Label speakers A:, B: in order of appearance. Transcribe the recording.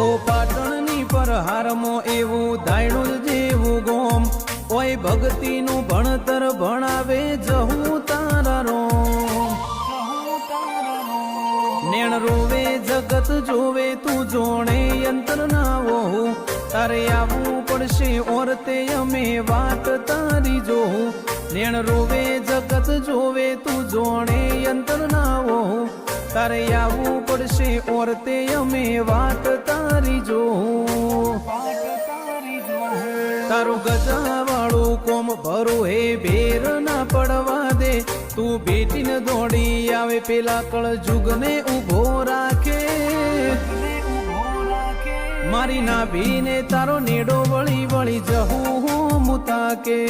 A: ઓ પાટણની પરહારમાં એવું ધાયણું જેવું ગોમ, ઓય ભક્તિનું ભણતર ભણાવે જહું તારા રોમ. નેણ રોવે જગત જોવે તું જોણે યંત્ર ના વહુ, તારે આવવું પડશે ઓરતે અમે વાટ તારી જોઉં. નેણ રોવે જગત જોવે તું જોણે યંત્ર ના વહુ, તારે આવવું પડશે ઓરતે અમે વાટ તારી જોઉં. તારું ગજાવાળું કોમ ભરું હે ભેર ના પડવા દે, તું બેટીને દોડી આવે પેલા કળ જુગને ઉભો રાખે. મારી નાભીને તારો નેડો વળી વળી જહું હું મુતાકે.